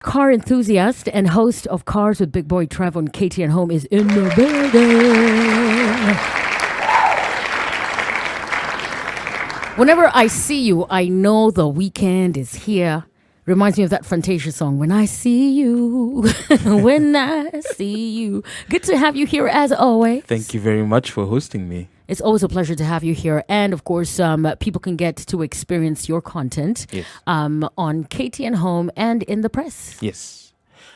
Car enthusiast and host of Cars with Big Boy Trev on KTN Home is in the building. Whenever I see you, I know the weekend is here. Reminds me of that Fantasia song, When I See You, When I See You. Good to have you here as always. Thank you very much for hosting me. It's always a pleasure to have you here. And of course, people can get to experience your content on KTN Home and in the press. Yes.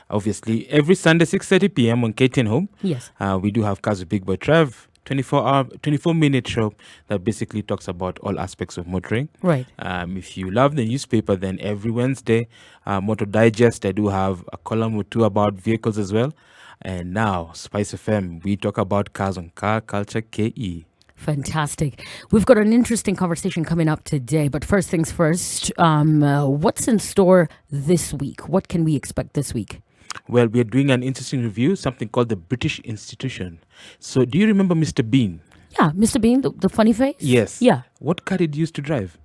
Obviously, every Sunday, 6:30 p.m. on KTN Home. Yes. We do have Cars with Big Boy Trev, 24-minute show that basically talks about all aspects of motoring. Right. If you love the newspaper, then every Wednesday, Motor Digest, I do have a column or two about vehicles as well. And now, Spice FM, we talk about cars on Car Culture KE. Fantastic. We've got an interesting conversation coming up today, but first things first, what's in store this week? What can we expect this week? Well, we're doing an interesting review, something called the British Institution. So do you remember Mr. Bean? Yeah, Mr. Bean, the funny face? Yes. Yeah. What car did he used to drive?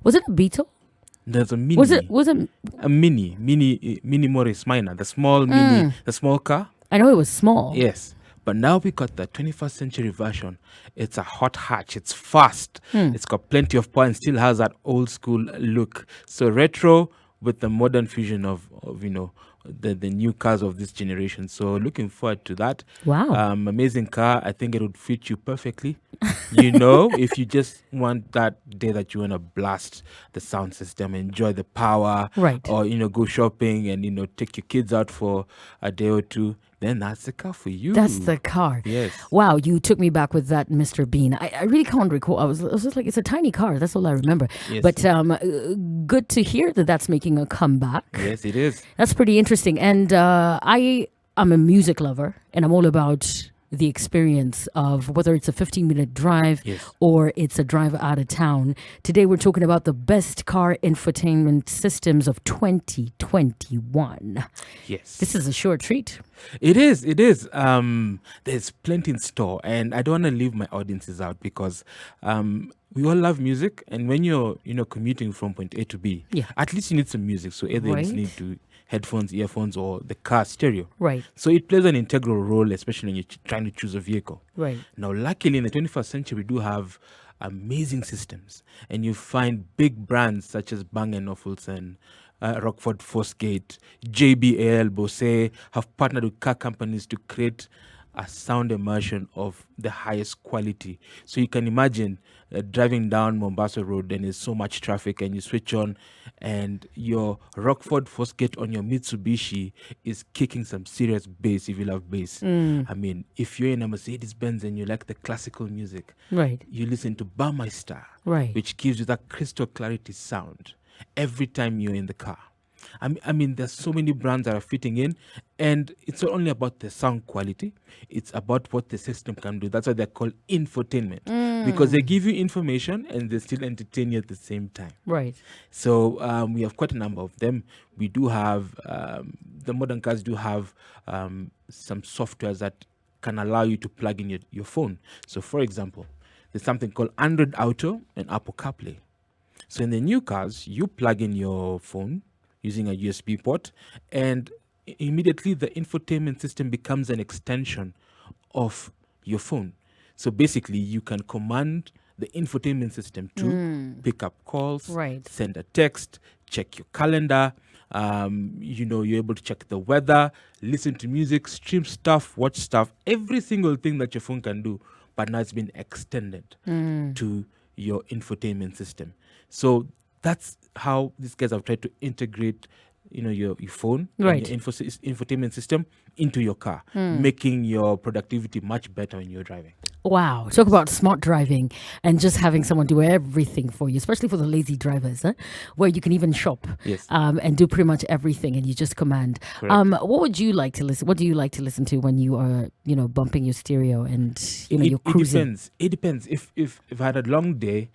Was it a Beetle? There's a Mini. Was it a Mini Morris Minor, the small Mini, the small car? I know it was small. Yes. But now we got the 21st century version. It's a hot hatch. It's fast. It's got plenty of power and still has that old school look. So retro with the modern fusion of the new cars of this generation. So looking forward to that. Wow. Amazing car. I think it would fit you perfectly. If you just want that day that you want to blast the sound system, enjoy the power, Right. or go shopping and take your kids out for a day or two, then that's the car for you. That's the car. Yes. Wow, you took me back with that Mr. Bean. I really can't recall. I was just like, it's a tiny car. That's all I remember. Yes. But good to hear that that's making a comeback. Yes, it is. That's pretty interesting. And I am a music lover, and I'm all about the experience of whether it's a 15-minute drive or it's a drive out of town. Today we're talking about the best car infotainment systems of 2021. Yes. This is a sure treat. It is. There's plenty in store, and I don't want to leave my audiences out because we all love music, and when you're commuting from point A to B, at least you need some music. So either you need to headphones, earphones, or the car stereo. Right. So it plays an integral role, especially when you're trying to choose a vehicle. Right. Now, luckily, in the 21st century, we do have amazing systems, and you find big brands such as Bang & Olufsen, Rockford Fosgate, JBL, Bose have partnered with car companies to create a sound immersion of the highest quality. So you can imagine driving down Mombasa Road and there's so much traffic and you switch on and your Rockford Fosgate on your Mitsubishi is kicking some serious bass if you love bass. I mean, if you're in a Mercedes-Benz and you like the classical music, you listen to Baumeister, which gives you that crystal clarity sound every time you're in the car. I mean, there's so many brands that are fitting in, and it's not only about the sound quality, it's about what the system can do. That's why they're called infotainment, because they give you information and they still entertain you at the same time. Right. So we have quite a number of them. We do have, the modern cars do have some softwares that can allow you to plug in your phone. So for example, there's something called Android Auto and Apple CarPlay. So in the new cars, you plug in your phone using a USB port, and immediately the infotainment system becomes an extension of your phone. So basically, you can command the infotainment system to pick up calls, send a text, check your calendar. You're able to check the weather, listen to music, stream stuff, watch stuff, every single thing that your phone can do. But now it's been extended to your infotainment system. So that's how these guys have tried to integrate, your phone, and your infotainment system into your car, making your productivity much better when you're driving. Wow. Talk about smart driving and just having someone do everything for you, especially for the lazy drivers, where you can even shop and do pretty much everything and you just command. What would you like to listen? What do you like to listen to when you are, bumping your stereo and, you're cruising? It depends. If I had a long day,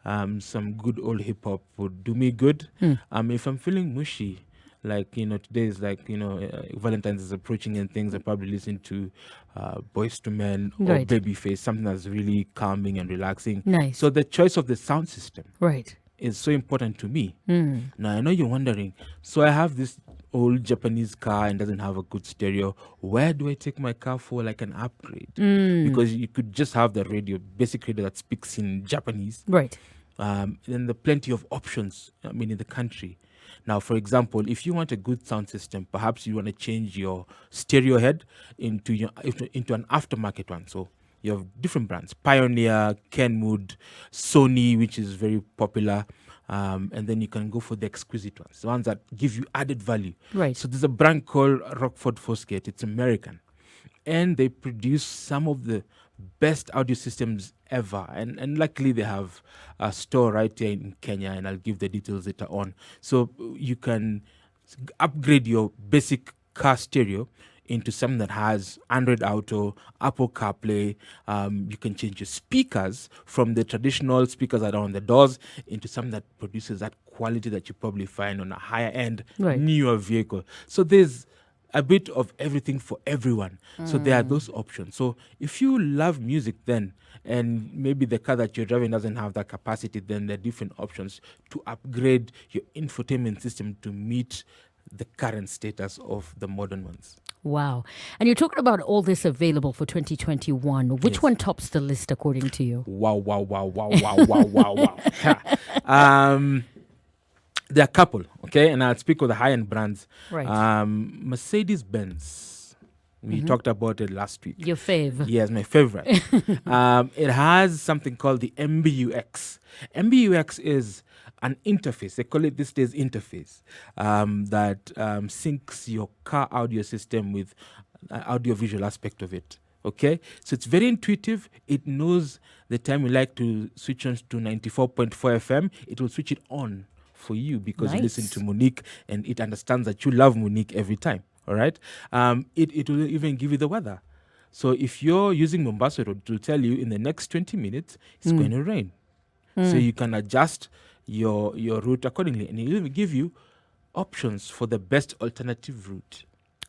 some good old hip hop would do me good. If I'm feeling mushy, like today is like Valentine's is approaching and things, I probably listen to Boyz II Men or Babyface, something that's really calming and relaxing. Nice. So the choice of the sound system is so important to me. Now I know you're wondering, so I have this old Japanese car and doesn't have a good stereo, where do I take my car for like an upgrade? Because you could just have the radio, basic radio that speaks in Japanese. Right. Then there are plenty of options, in the country. Now, for example, if you want a good sound system, perhaps you want to change your stereo head into an aftermarket one. So you have different brands: Pioneer, Kenwood, Sony, which is very popular. And then you can go for the exquisite ones, the ones that give you added value. Right. So there's a brand called Rockford Fosgate. It's American. And they produce some of the best audio systems ever. And luckily they have a store right here in Kenya, and I'll give the details later on. So you can upgrade your basic car stereo into something that has Android Auto, Apple CarPlay. You can change your speakers from the traditional speakers that are on the doors into something that produces that quality that you probably find on a higher end, newer vehicle. So there's a bit of everything for everyone. So there are those options. So if you love music then, and maybe the car that you're driving doesn't have that capacity, then there are different options to upgrade your infotainment system to meet the current status of the modern ones. Wow. And you're talking about all this available for 2021. Which one tops the list according to you? Wow. There are a couple, okay? And I'll speak of the high-end brands. Right. Mercedes-Benz. We talked about it last week. Your fave. Yes, my favorite. It has something called the Mbux. Mbux is an interface. They call it these days interface that syncs your car audio system with audio-visual aspect of it. Okay? So it's very intuitive. It knows the time you like to switch on to 94.4 FM. It will switch it on for you because you listen to Monique, and it understands that you love Monique every time. All right. It will even give you the weather. So if you're using Mombasa Road, it will tell you in the next 20 minutes it's going to rain. So you can adjust your route accordingly, and it will even give you options for the best alternative route.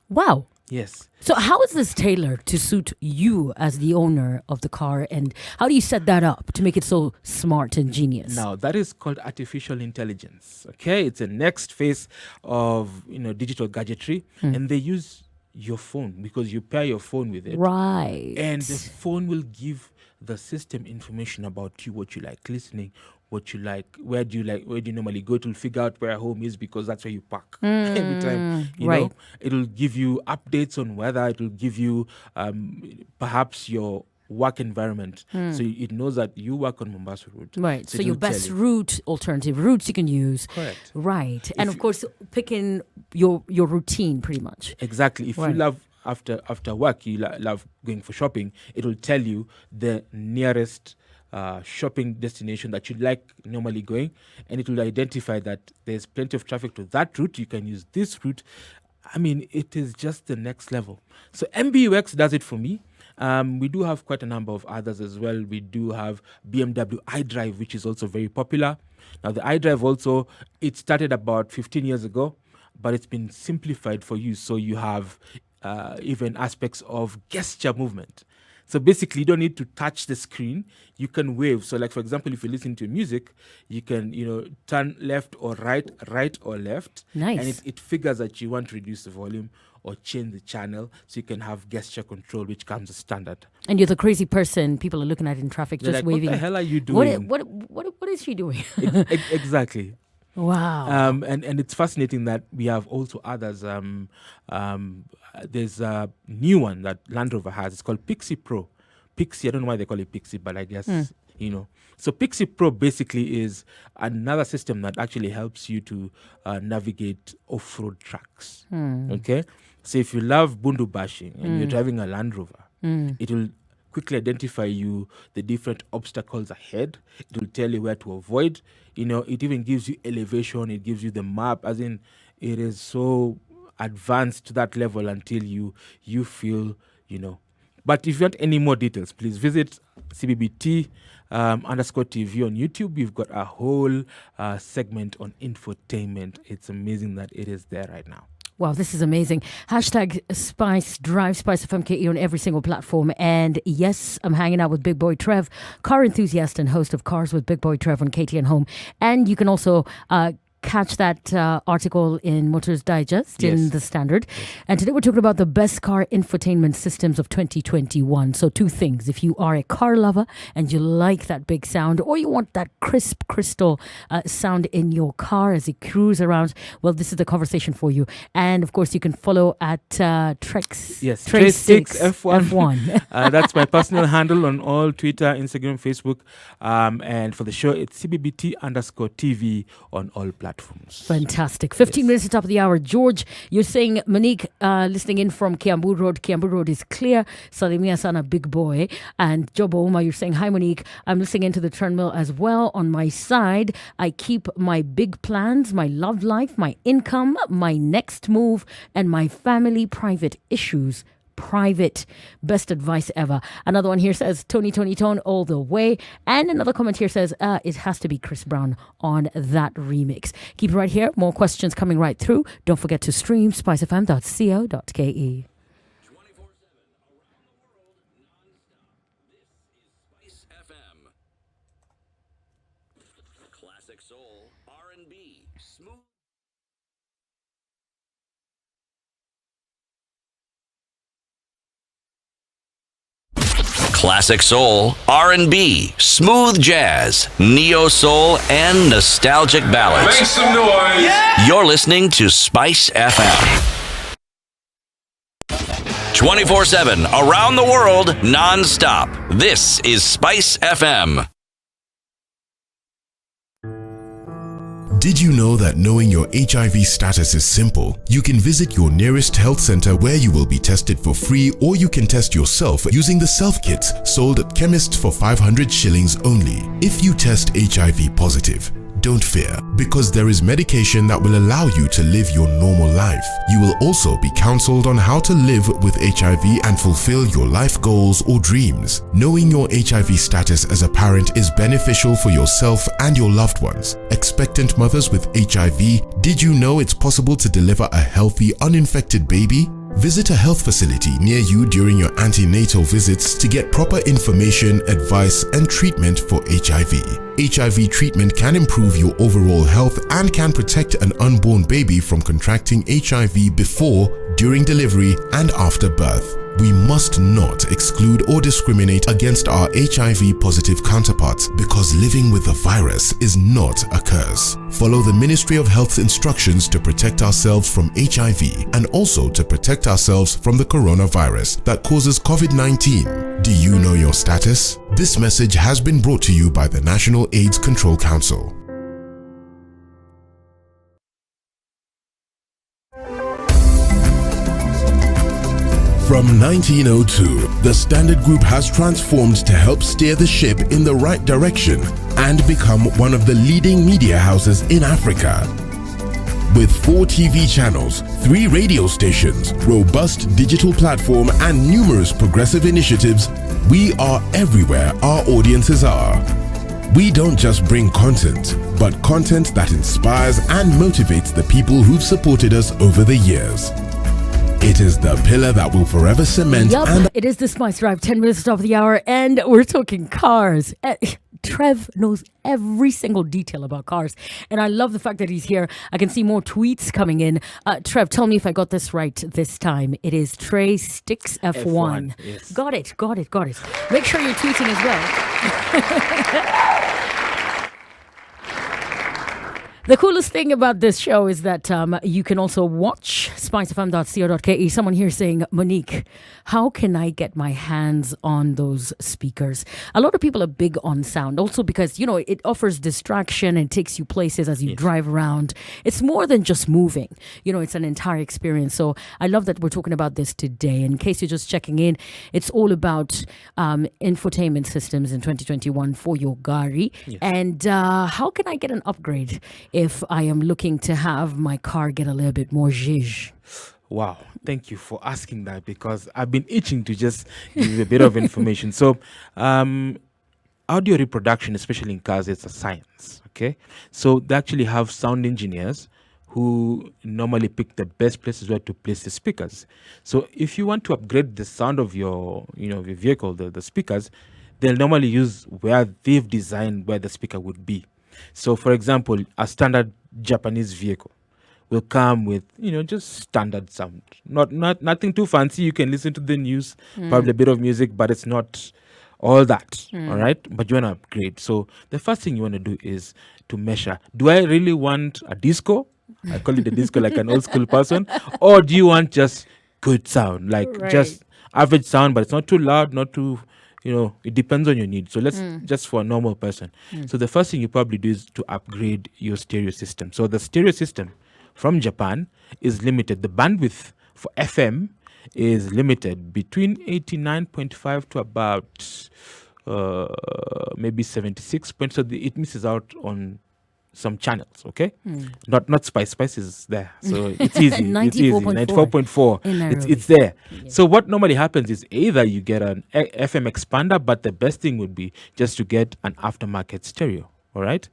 Wow. Yes. So how is this tailored to suit you as the owner of the car, and how do you set that up to make it so smart and genius? Now, that is called artificial intelligence. Okay, it's a next phase of digital gadgetry, and they use your phone because you pair your phone with it. Right. And the phone will give the system information about you, what you like listening, what you like, where do you normally go. To figure out where home is because that's where you park every time. You know, it'll give you updates on weather. It'll give you perhaps your work environment. So it knows that you work on Mombasa Road. Right. So your best route, alternative routes you can use. Correct. Right. And of course, picking your routine pretty much. Exactly. If you love after work, you love going for shopping, it will tell you the nearest shopping destination that you like normally going, and it will identify that there's plenty of traffic to that route. You can use this route. I mean, it is just the next level. So MBUX does it for me. We do have quite a number of others as well. We do have BMW Idrive, which is also very popular. Now, the Idrive also, it started about 15 years ago, but it's been simplified for you. So you have even aspects of gesture movement. So basically, you don't need to touch the screen. You can wave. So like, for example, if you listen to music, you can, turn left or right or left. Nice. And it figures that you want to reduce the volume or change the channel, so you can have gesture control, which comes as standard. And you're the crazy person people are looking at in traffic, They're just like, waving. What the hell are you doing? What is she doing? Exactly. Wow. And it's fascinating that we have also others. There's a new one that Land Rover has. It's called Pixie Pro. Pixie, I don't know why they call it Pixie, but I guess, So Pixie Pro basically is another system that actually helps you to navigate off-road tracks. Okay? So if you love bundu bashing and you're driving a Land Rover, it will quickly identify you the different obstacles ahead. It will tell you where to avoid. It even gives you elevation. It gives you the map. As in, it is so advanced to that level until you feel, But if you want any more details, please visit CBBT _TV on YouTube. We've got a whole segment on infotainment. It's amazing that it is there right now. Wow, this is amazing. Hashtag Spice Drive, Spice FMKE on every single platform. And yes, I'm hanging out with Big Boy Trev, car enthusiast and host of Cars with Big Boy Trev on KTN Home. And you can also catch that article in Motors Digest in the Standard. And today we're talking about the best car infotainment systems of 2021. So two things. If you are a car lover and you like that big sound, or you want that crisp, crystal sound in your car as you cruise around, well, this is the conversation for you. And of course, you can follow at Trex. Yes, Trev6 F1. That's my personal handle on all Twitter, Instagram, Facebook. And for the show, it's CBBT_TV on all platforms. Fantastic. 15 minutes to top of the hour. George, you're saying Monique listening in from Kiambu Road. Kiambu Road is clear. Salimia Sana, big boy. And Jobo Uma, you're saying, hi Monique. I'm listening into the treadmill as well. On my side, I keep my big plans, my love life, my income, my next move, and my family private issues private. Best advice ever. Another one here says Tony Tone all the way. And another comment here says it has to be Chris Brown on that remix. Keep it right here. More questions coming right through. Don't forget to stream spicefm.co.ke. Classic soul, R&B, smooth jazz, neo soul, and nostalgic ballads. Make some noise. Yeah! You're listening to Spice FM. 24/7, around the world, non-stop. This is Spice FM. Did you know that knowing your HIV status is simple? You can visit your nearest health center where you will be tested for free, or you can test yourself using the self-kits sold at chemists for 500 shillings only. If you test HIV positive, don't fear, because there is medication that will allow you to live your normal life. You will also be counseled on how to live with HIV and fulfill your life goals or dreams. Knowing your HIV status as a parent is beneficial for yourself and your loved ones. Expectant mothers with HIV, did you know it's possible to deliver a healthy, uninfected baby? Visit a health facility near you during your antenatal visits to get proper information, advice, and treatment for HIV. HIV treatment can improve your overall health and can protect an unborn baby from contracting HIV before, during delivery, and after birth. We must not exclude or discriminate against our HIV-positive counterparts because living with the virus is not a curse. Follow the Ministry of Health's instructions to protect ourselves from HIV and also to protect ourselves from the coronavirus that causes COVID-19. Do you know your status? This message has been brought to you by the National AIDS Control Council. From 1902, the Standard Group has transformed to help steer the ship in the right direction and become one of the leading media houses in Africa. With 4 TV channels, 3 radio stations, robust digital platform, and numerous progressive initiatives, we are everywhere our audiences are. We don't just bring content, but content that inspires and motivates the people who've supported us over the years. It is the pillar that will forever cement. It is the Spice Drive, 10 minutes of the hour, and we're talking cars. Trev knows every single detail about cars, and I love the fact that he's here. I can see more tweets coming in. Trev, tell me if I got this right this time. It is Trey Sticks F1. Yes. Got it. Make sure you're tweeting as well. The coolest thing about this show is that you can also watch spicefm.co.ke. Someone here saying, Monique, how can I get my hands on those speakers? A lot of people are big on sound, also because, you know, it offers distraction and takes you places as you drive around. It's more than just moving. You know, it's an entire experience. So I love that we're talking about this today. In case you're just checking in, it's all about infotainment systems in 2021 for your Gari. Yes. And how can I get an upgrade if I am looking to have my car get a little bit more zhizh? Wow, thank you for asking that, because I've been itching to just give you a bit of information. So, audio reproduction, especially in cars, it's a science, okay? So they actually have sound engineers who normally pick the best places where to place the speakers. So if you want to upgrade the sound of your vehicle, the speakers, they'll normally use where they've designed where the speaker would be. So, for example, a standard Japanese vehicle will come with, just standard sound. Nothing too fancy. You can listen to the news, probably a bit of music, but it's not all that. All right. But you want to upgrade. So the first thing you want to do is to measure. Do I really want a disco? I call it a disco like an old school person. Or do you want just good sound? Like just average sound, but it's not too loud, not too, it depends on your needs. So let's just for a normal person. So the first thing you probably do is to upgrade your stereo system. So the stereo system from Japan is limited. The bandwidth for FM is limited between 89.5 to about maybe 76 points. So it misses out on some channels, okay? Not Spice. Spice is there. So it's easy. 94.4. It's there. Yeah. So what normally happens is either you get an FM expander, but the best thing would be just to get an aftermarket stereo, all right?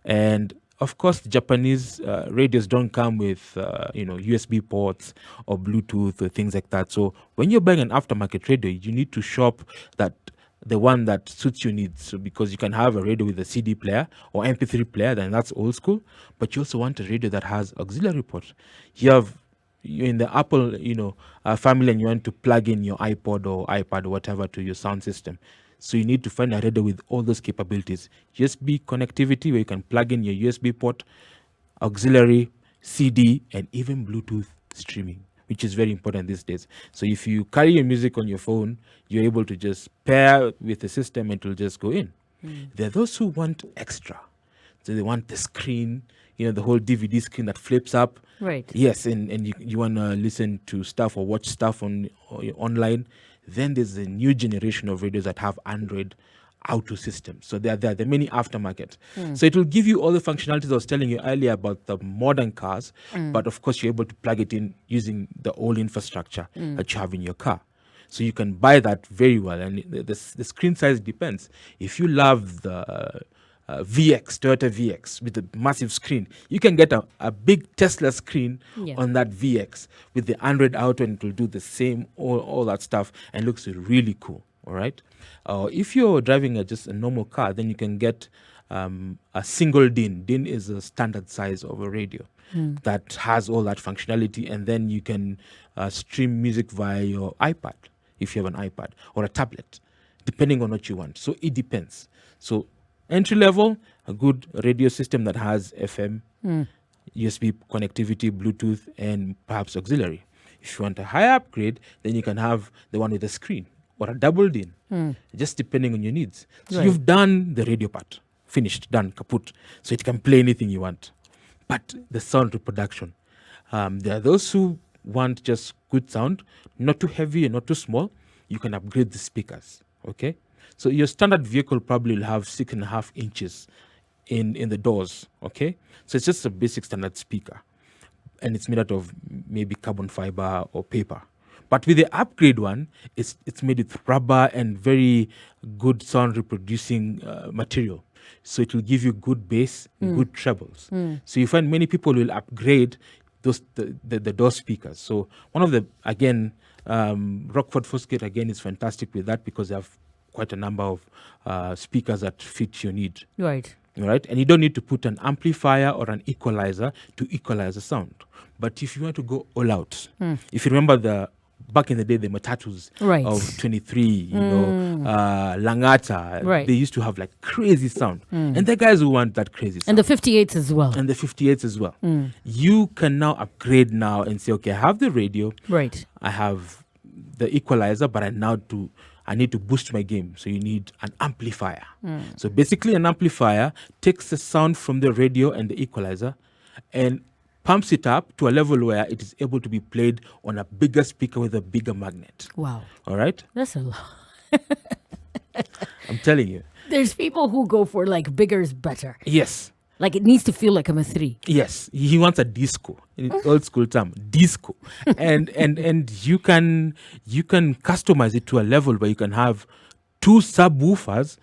And of course, Japanese radios don't come with, USB ports or Bluetooth or things like that. So when you're buying an aftermarket radio, you need to shop the one that suits your needs. So because you can have a radio with a CD player or MP3 player, then that's old school. But you also want a radio that has auxiliary port. You're in the Apple, family, and you want to plug in your iPod or iPad or whatever to your sound system. So you need to find a radio with all those capabilities. USB connectivity, where you can plug in your USB port, auxiliary, CD, and even Bluetooth streaming, which is very important these days. So if you carry your music on your phone, you're able to just pair with the system and it will just go in. There are those who want extra. So they want the screen, the whole DVD screen that flips up. Right. Yes, and you want to listen to stuff or watch stuff online. Then there's a new generation of radios that have Android Auto systems. So there are many aftermarket. So it will give you all the functionalities I was telling you earlier about the modern cars, but of course you're able to plug it in using the old infrastructure that you have in your car. So you can buy that very well. And the screen size depends. If you love the Toyota VX with a massive screen, you can get a big Tesla screen on that VX with the Android Auto, and it will do the same, all that stuff, and looks really cool. All right. If you're driving just a normal car, then you can get a single DIN. DIN is a standard size of a radio that has all that functionality, and then you can stream music via your iPad if you have an iPad or a tablet, depending on what you want. So it depends. So entry level, a good radio system that has FM, USB connectivity, Bluetooth, and perhaps auxiliary. If you want a higher upgrade, then you can have the one with a screen or a double DIN, just depending on your needs. So you've done the radio part, finished, done, kaput. So it can play anything you want. But the sound reproduction, there are those who want just good sound, not too heavy and not too small. You can upgrade the speakers, okay? So your standard vehicle probably will have 6.5 inches in the doors, okay? So it's just a basic standard speaker, and it's made out of maybe carbon fiber or paper. But with the upgrade one, it's made with rubber and very good sound reproducing material. So it will give you good bass, good trebles. So you find many people will upgrade the door speakers. So one of the, again, Rockford Fosgate again is fantastic with that because they have quite a number of speakers that fit your need. Right. Right, and you don't need to put an amplifier or an equalizer to equalize the sound. But if you want to go all out, if you remember back in the day, the Matatus of 23, Langata, they used to have like crazy sound. And the guys who want that crazy sound. And the 58s as well. You can now upgrade now and say, okay, I have the radio. Right. I have the equalizer, but I need to boost my game. So you need an amplifier. So basically an amplifier takes the sound from the radio and the equalizer and pumps it up to a level where it is able to be played on a bigger speaker with a bigger magnet. Wow. All right? That's a lot. I'm telling you. There's people who go for like bigger is better. Yes. Like it needs to feel like I'm a 3. Yes. He wants a disco. In old school term, disco. and you can customize it to a level where you can have 2 subwoofers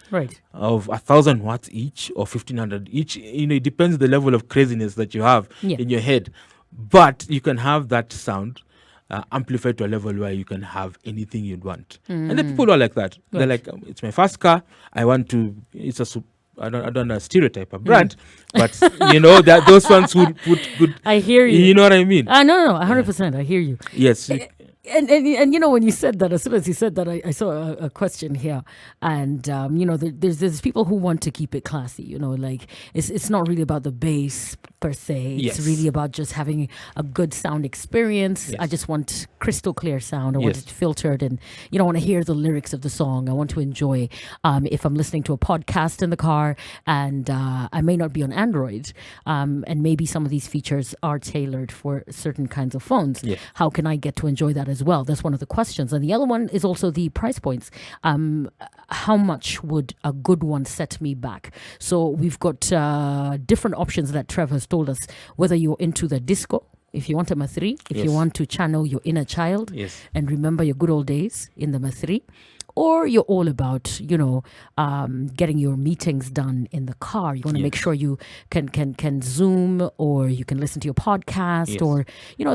of 1,000 watts each or 1,500 each. It depends the level of craziness that you have in your head. But you can have that sound amplified to a level where you can have anything you'd want. And the people who are like that. They're like, it's my first car. I want to. It's a I don't want to stereotype a brand, but that those ones would put good. I hear you. You know what I mean? No, 100%. I hear you. Yes. And when you said that, as soon as you said that, I saw a question here, and there's people who want to keep it classy. Like it's not really about the bass per se. Yes. It's really about just having a good sound experience. Yes. I just want crystal clear sound. I want Yes. it filtered, and I want to hear the lyrics of the song. I want to enjoy. If I'm listening to a podcast in the car, and I may not be on Android, and maybe some of these features are tailored for certain kinds of phones. Yes. How can I get to enjoy that as well? That's one of the questions. And the other one is also the price points. How much would a good one set me back? So we've got different options that Trev has told us, whether you're into the disco, if you want a M3, if Yes. you want to channel your inner child Yes. and remember your good old days in the M3, or you're all about, getting your meetings done in the car. You want to make sure you can Zoom, or you can listen to your podcast, Yes. or,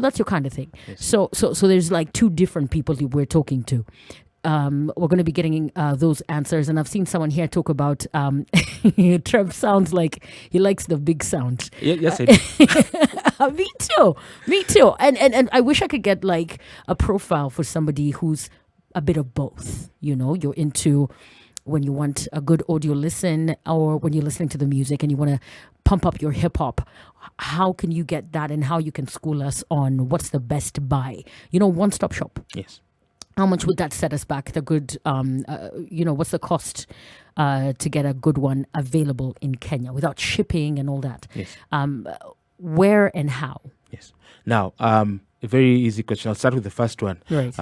that's your kind of thing. Yes. So there's like two different people we're talking to. We're going to be getting those answers. And I've seen someone here talk about Trev sounds like he likes the big sound. Yes, I do. Me too. And I wish I could get like a profile for somebody who's a bit of both. You're into when you want a good audio listen, or when you're listening to the music and you want to pump up your hip hop. How can you get that, and how you can school us on what's the best buy? One-stop shop. Yes. How much would that set us back? The good, what's the cost to get a good one available in Kenya without shipping and all that? Yes. Where and how? Yes. Now, a very easy question. I'll start with the first one. Right.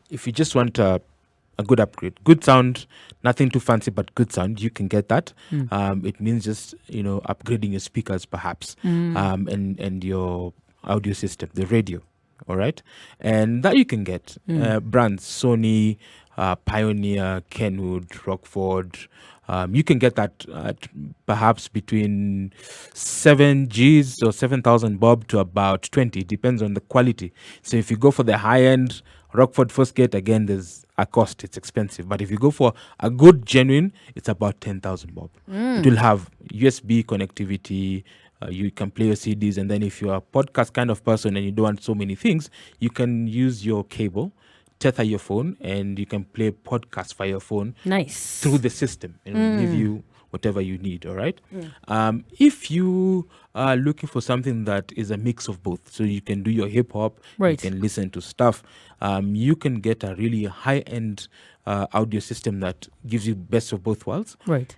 If you just want a good upgrade, good sound, nothing too fancy, but good sound, you can get that. It means just, upgrading your speakers perhaps, and your audio system, the radio. All right. And that you can get brands, Sony, Pioneer, Kenwood, Rockford. You can get that at perhaps between 7 Gs or 7,000 bob to about 20. It depends on the quality. So if you go for the high end Rockford Fosgate, again, there's a cost. It's expensive. But if you go for a good genuine, it's about 10,000 bob. It will have USB connectivity. You can play your CDs, and then if you're a podcast kind of person and you don't want so many things, you can use your cable, tether your phone, and you can play podcasts via your phone. Nice. Through the system, and it'll give you whatever you need. All right. If you are looking for something that is a mix of both, so you can do your hip hop, Right. you can listen to stuff, you can get a really high end audio system that gives you best of both worlds. Right.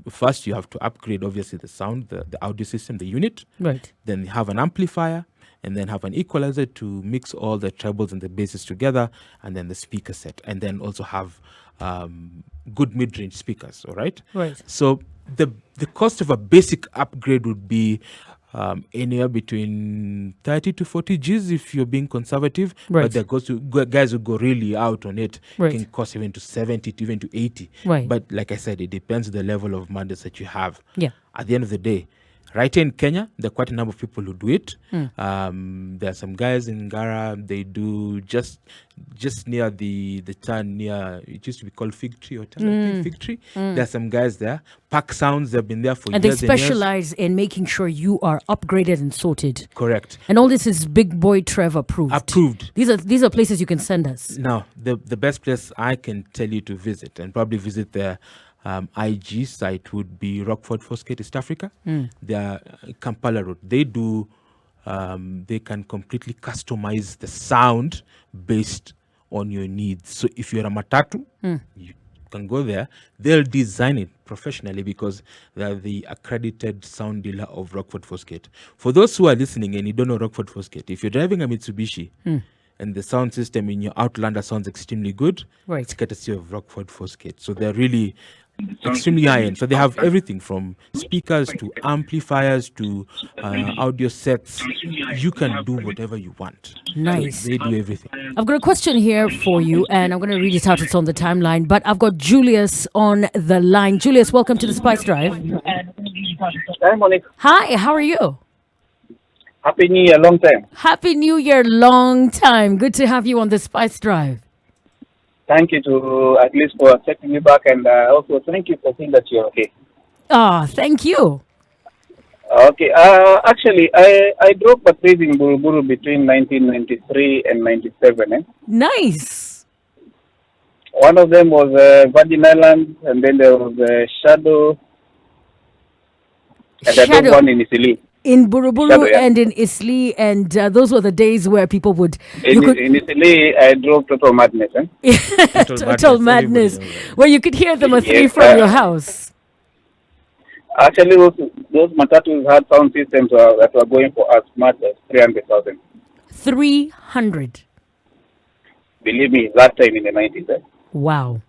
First, you have to upgrade, obviously, the sound, the audio system, the unit. Right. Then have an amplifier, and then have an equalizer to mix all the trebles and the basses together, and then the speaker set, and then also have good mid-range speakers. All right. Right. So the cost of a basic upgrade would be anywhere between 30 to 40 Gs if you're being conservative. Right. But there goes to guys who go really out on it. Right. It can cost even to 70 to even to 80. Right. But like I said, it depends on the level of mandate that you have. Yeah. At the end of the day, right here in Kenya, there are quite a number of people who do it. There are some guys in Ngara, they do just near the turn near, it used to be called Fig Tree or Fig Tree. There are some guys there. Pack Sounds, they've been there for And they years and years. specialize in making sure you are upgraded and sorted. Correct. And all this is Big Boy Trev approved. Approved. These are places you can send us. Now, the best place I can tell you to visit, and probably visit their IG site, would be Rockford Fosgate, East Africa. They are Kampala Road. They do, they can completely customize the sound based on your needs. So if you're a matatu, you can go there. They'll design it professionally because they're the accredited sound dealer of Rockford Fosgate. For those who are listening and you don't know Rockford Fosgate, if you're driving a Mitsubishi and the sound system in your Outlander sounds extremely good, Right. it's courtesy of Rockford Fosgate. So they're really extremely high end. So they have everything from speakers to amplifiers to audio sets. You can do whatever you want. Nice. So they do everything. I've got a question here for you, and I'm going to read it out. It's on the timeline, but I've got Julius on the line. Julius, welcome to the Spice Drive. Hi, Monique. Hi, how are you? Happy New Year, long time. Happy New Year, long time. Good to have you on the Spice Drive. Thank you to at least for accepting me back, and also thank you for saying that you're okay. Thank you. Okay. Actually, I drove patrols in Buruburu between 1993 and 97. Nice. One of them was Virgin Islands, and then there was Shadow, and I drove one in Italy. In Buruburu and in Isli, and those were the days where people would... In Italy, I drove Total Madness. Total Madness, where you could hear them from your house. Actually, those matatus had sound systems that were going for as much as 300,000. 300? Believe me, that time in the 90s. Wow.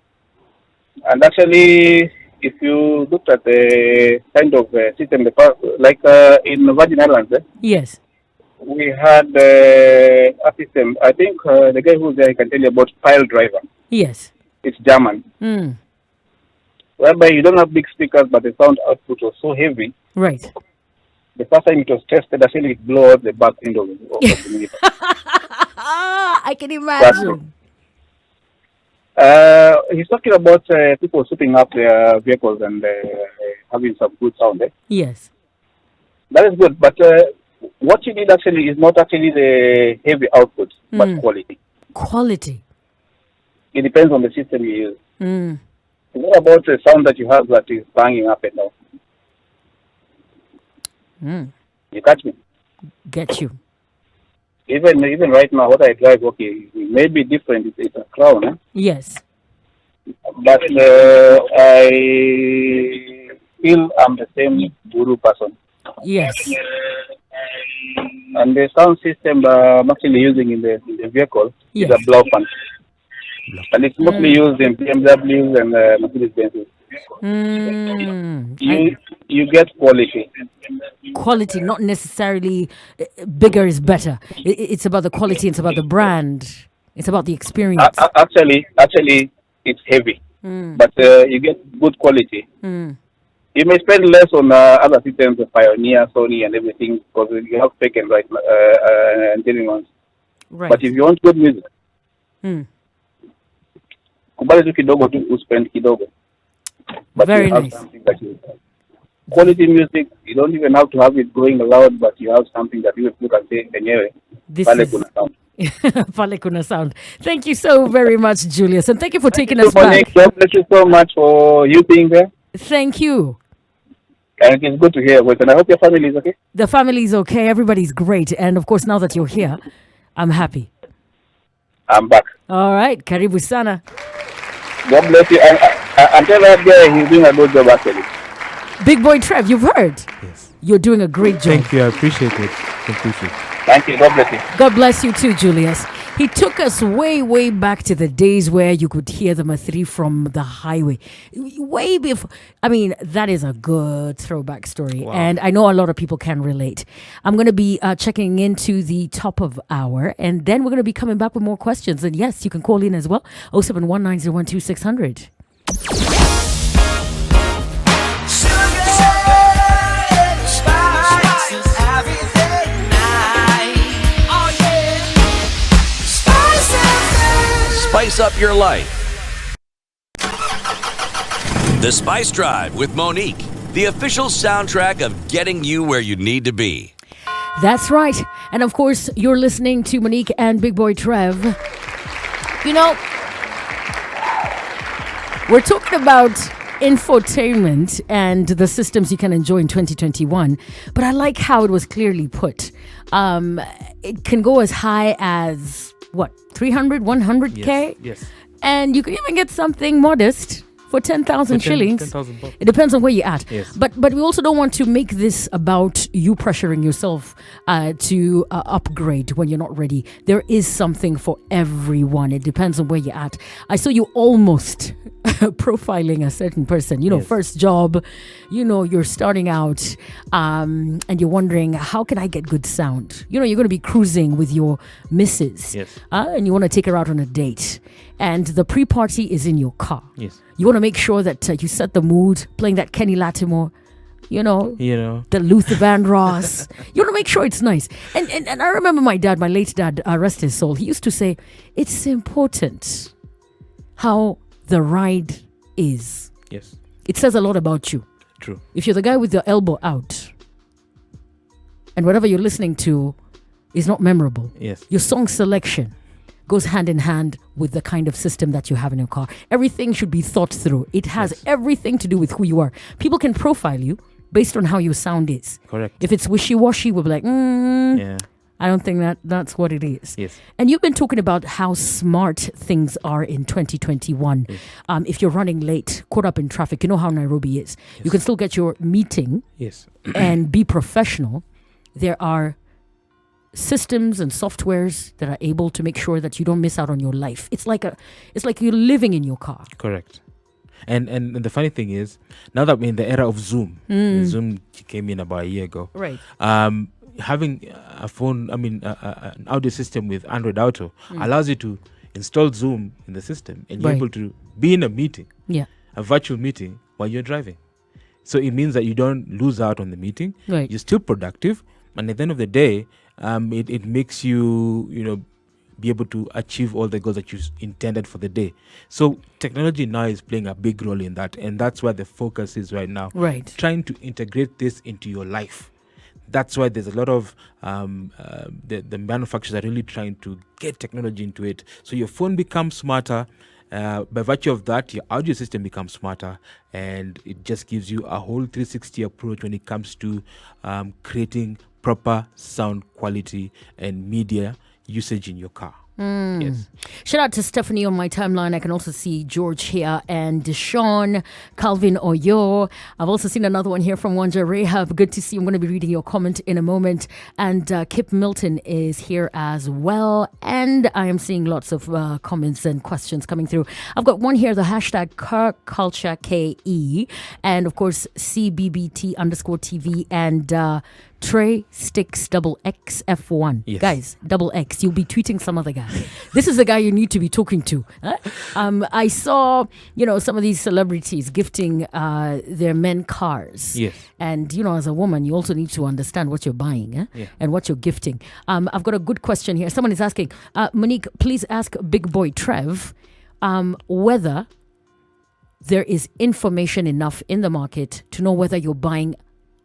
And actually... If you looked at the kind of system, like in Virgin Islands, yes, we had a system. I think the guy who's there can tell you about Pile Driver. Yes, it's German. Whereby you don't have big speakers, but the sound output was so heavy. Right. The first time it was tested, actually it blew out the back window of the meter. I can imagine. He's talking about people sweeping up their vehicles and having some good sound. Yes. That is good, but what you need actually is not actually the heavy output, but quality. Quality? It depends on the system you use. What about the sound that you have that is banging up and down? You catch me? Get you. Even right now, what I drive, okay, it may be different. It's a Crown. Yes. But I feel I'm the same Guru person. Yes. And the sound system I'm actually using in the vehicle is a Blaufan. And it's mostly used in BMWs and Mercedes-Benz. You get quality. Quality, not necessarily bigger is better. It's about the quality, it's about the brand, it's about the experience. Actually, it's heavy, but you get good quality. You may spend less on other systems, Pioneer, Sony, and everything, because you have taken right and dealing ones. Right. But if you want good music, kubali tu kidogo tu uspend kidogo. But very you have nice. Something that you quality music, you don't even have to have it going loud, but you have something that you can say anyway. This is Pale kuna sound. Thank you so very much, Julius, and thank you for taking us back. God bless you so much for you being there. Thank you. And it's good to hear it, and I hope your family is okay. The family is okay. Everybody's great, and of course, now that you're here, I'm happy. I'm back. All right, karibu sana. God bless you. And tell that guy he's doing a good job actually. Big boy Trev, you've heard. Yes. You're doing a great job. Thank you. I appreciate it. Completely. Thank you. God bless you. God bless you too, Julius. He took us way, way back to the days where you could hear the M3 from the highway. Way before. I mean, that is a good throwback story. Wow. And I know a lot of people can relate. I'm going to be checking into the top of hour, and then we're going to be coming back with more questions. And yes, you can call in as well. 0719012 Spice up your life. The Spice Drive with Monique, the official soundtrack of getting you where you need to be. That's right. And of course, you're listening to Monique and Big Boy Trev. You know, we're talking about infotainment and the systems you can enjoy in 2021, but I like how it was clearly put. It can go as high as, what, 300, 100K? Yes. And you can even get something modest for 10,000 shillings. 10,000 bucks. It depends on where you're at. Yes. But we also don't want to make this about you pressuring yourself to upgrade when you're not ready. There is something for everyone. It depends on where you're at. I saw you almost profiling a certain person. You know, Yes. first job, you know, you're starting out and you're wondering, how can I get good sound? You know, you're going to be cruising with your missus. Yes. And you want to take her out on a date. And the pre-party is in your car. Yes. You want to make sure that you set the mood, playing that Kenny Lattimore, you know, the Luther Vandross. You want to make sure it's nice. And I remember my late dad, rest his soul, he used to say, it's important how the ride is. Yes. It says a lot about you. True. If you're the guy with your elbow out and whatever you're listening to is not memorable, Yes. your song selection goes hand in hand with the kind of system that you have in your car. Everything should be thought through. It has everything to do with who you are. People can profile you based on how your sound is. Correct. If it's wishy-washy, we'll be like, Yeah. I don't think that's what it is. Yes. And you've been talking about how smart things are in 2021. Yes. If you're running late, caught up in traffic, you know how Nairobi is. You can still get your meeting Yes. and be professional. There are systems and softwares that are able to make sure that you don't miss out on your life. It's like you're living in your car. Correct. And the funny thing is, now that we're in the era of Zoom, Zoom came in about a year ago. Right. Having a phone, an audio system with Android Auto allows you to install Zoom in the system, and you're able to be in a meeting, a virtual meeting, while you're driving. So it means that you don't lose out on the meeting. Right. You're still productive, and at the end of the day, it makes you, be able to achieve all the goals that you intended for the day. So technology now is playing a big role in that, and that's where the focus is right now. Right. Trying to integrate this into your life. That's why there's a lot of the manufacturers are really trying to get technology into it. So your phone becomes smarter. By virtue of that, your audio system becomes smarter, and it just gives you a whole 360 approach when it comes to creating proper sound quality and media usage in your car. Yes. Shout out to Stephanie on my timeline. I can also see George here and Deshaun, Calvin Oyo. I've also seen another one here from Wanja Rahab. Good to see you. I'm going to be reading your comment in a moment. And Kip Milton is here as well. And I am seeing lots of comments and questions coming through. I've got one here, the hashtag Car Culture KE. And of course, CBBT_TV and Trey Sticks XXF1. Yes. Guys, XX. You'll be tweeting some other guy. This is the guy you need to be talking to. I saw, some of these celebrities gifting their men cars. Yes. And, as a woman, you also need to understand what you're buying and what you're gifting. I've got a good question here. Someone is asking, Monique, please ask Big Boy Trev whether there is information enough in the market to know whether you're buying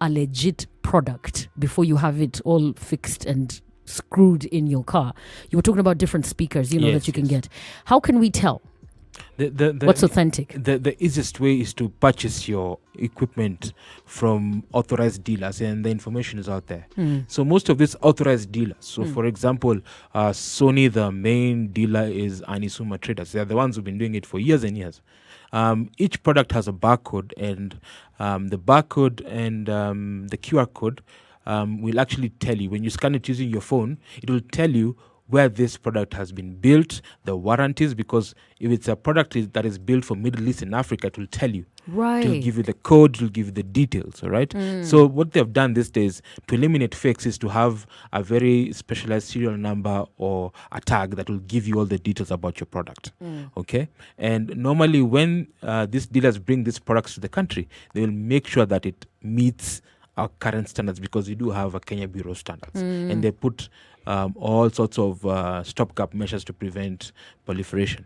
a legit product before you have it all fixed and screwed in your car. You were talking about different speakers, that you can get. How can we tell what's authentic? The easiest way is to purchase your equipment from authorized dealers, and the information is out there. So most of these authorized dealers, so for example, Sony, the main dealer is Anisuma Traders. They're the ones who've been doing it for years and years. Each product has a barcode, and the barcode and the QR code will actually tell you, when you scan it using your phone, it will tell you where this product has been built, the warranties, because if it's a product that is built for Middle East and Africa, it will tell you. Right. It will give you the code, it will give you the details, all right? So what they've done these days to eliminate fakes is to have a very specialized serial number or a tag that will give you all the details about your product, okay? And normally when these dealers bring these products to the country, they will make sure that it meets our current standards, because we do have a Kenya Bureau standards, and they put all sorts of stopgap measures to prevent proliferation.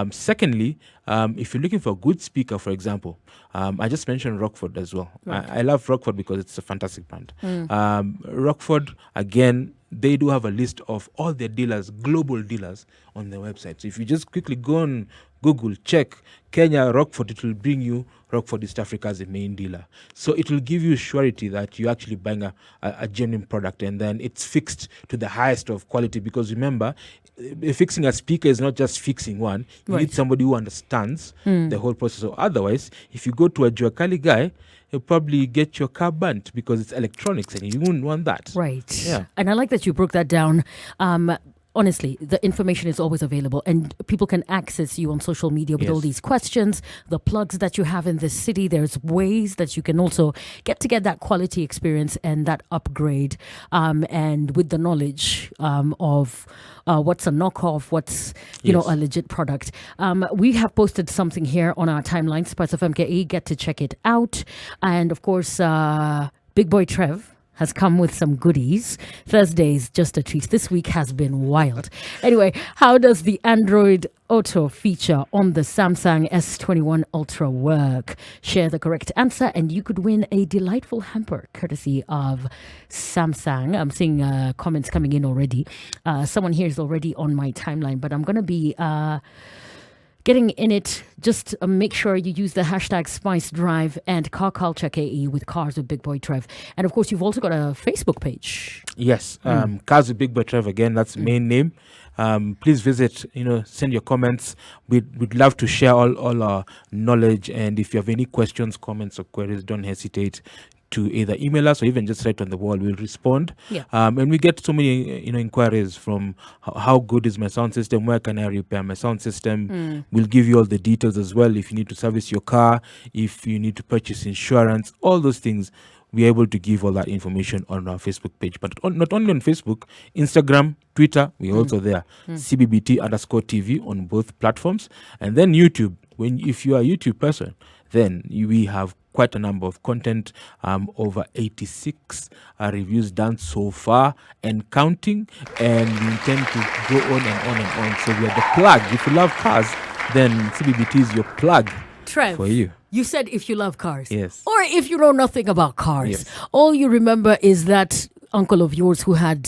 Secondly, if you're looking for a good speaker, for example, I just mentioned Rockford as well. Right. I love Rockford because it's a fantastic brand. Rockford, again, they do have a list of all their dealers, global dealers, on their website. So if you just quickly go on Google, check Kenya Rockford, it will bring you Rockford East Africa as the main dealer. So it will give you surety that you're actually buying a genuine product, and then it's fixed to the highest of quality, because remember, fixing a speaker is not just fixing one. You need somebody who understands the whole process. So otherwise, if you go to a Juakali guy, he'll probably get your car burnt because it's electronics, and you wouldn't want that. Right. Yeah. And I like that you broke that down. Honestly, the information is always available, and people can access you on social media with all these questions, the plugs that you have in the city. There's ways that you can also get that quality experience and that upgrade, and with the knowledge of what's a knockoff, what's a legit product. We have posted something here on our timeline, Spice of MKE. Get to check it out, and of course, Big Boy Trev has come with some goodies. Thursday is just a treat. This week has been wild. Anyway, how does the Android Auto feature on the Samsung S21 Ultra work? Share the correct answer and you could win a delightful hamper courtesy of Samsung. I'm seeing comments coming in already. Someone here is already on my timeline, but I'm going to be getting in it. Just make sure you use the hashtag Spice Drive and Car Culture KE with Cars with Big Boy Trev. And of course, you've also got a Facebook page. Yes, Cars with Big Boy Trev again. That's the main name. Please visit. Send your comments. We'd love to share all our knowledge. And if you have any questions, comments, or queries, don't hesitate to either email us or even just write on the wall. We'll respond. Yeah. And we get so many inquiries from how good is my sound system, where can I repair my sound system. We'll give you all the details as well. If you need to service your car, if you need to purchase insurance, all those things, we're able to give all that information on our Facebook page. But not only on Facebook, Instagram, Twitter, we're also there. CBBT_TV on both platforms. And then YouTube. If you are a YouTube person, then we have quite a number of content, over 86 reviews done so far and counting, and we intend to go on and on and on. So we are the plug. If you love cars, then CBBT is your plug. Trev, for you. You said if you love cars. Yes. Or if you know nothing about cars. Yes. All you remember is that uncle of yours who had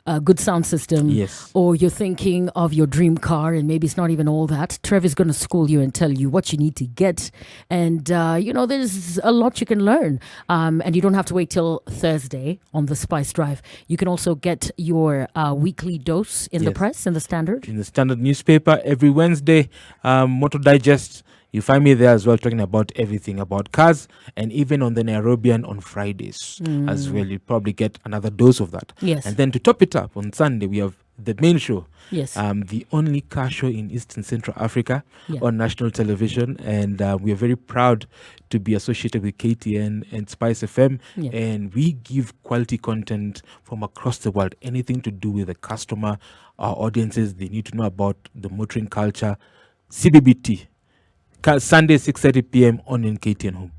a good sound system. Yes. Or you're thinking of your dream car and maybe it's not even all that. Trev is going to school you and tell you what you need to get. And, there's a lot you can learn. And you don't have to wait till Thursday on the Spice Drive. You can also get your weekly dose in the press, in the Standard. In the Standard newspaper every Wednesday, Motor Digest. You find me there as well, talking about everything about cars, and even on the Nairobian on Fridays as well. You probably get another dose of that. Yes. And then to top it up, on Sunday, we have the main show. Yes. The only car show in East and Central Africa Yeah. on national television. And we are very proud to be associated with KTN and Spice FM. Yeah. And we give quality content from across the world. Anything to do with the customer, our audiences, they need to know about the motoring culture. CBBT. Sunday 6:30 p.m. on in KTN Home.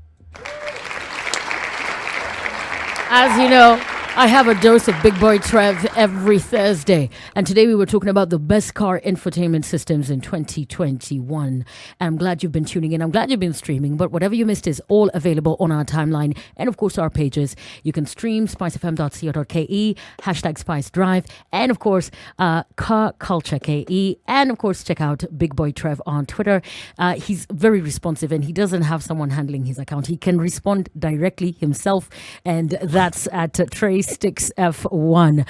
As you know, I have a dose of Big Boy Trev every Thursday. And today we were talking about the best car infotainment systems in 2021. And I'm glad you've been tuning in. I'm glad you've been streaming. But whatever you missed is all available on our timeline and, of course, our pages. You can stream spicefm.co.ke, hashtag Spice Drive, and, of course, Car Culture KE. And, of course, check out Big Boy Trev on Twitter. He's very responsive and he doesn't have someone handling his account. He can respond directly himself. And that's at Trey Sticks F1.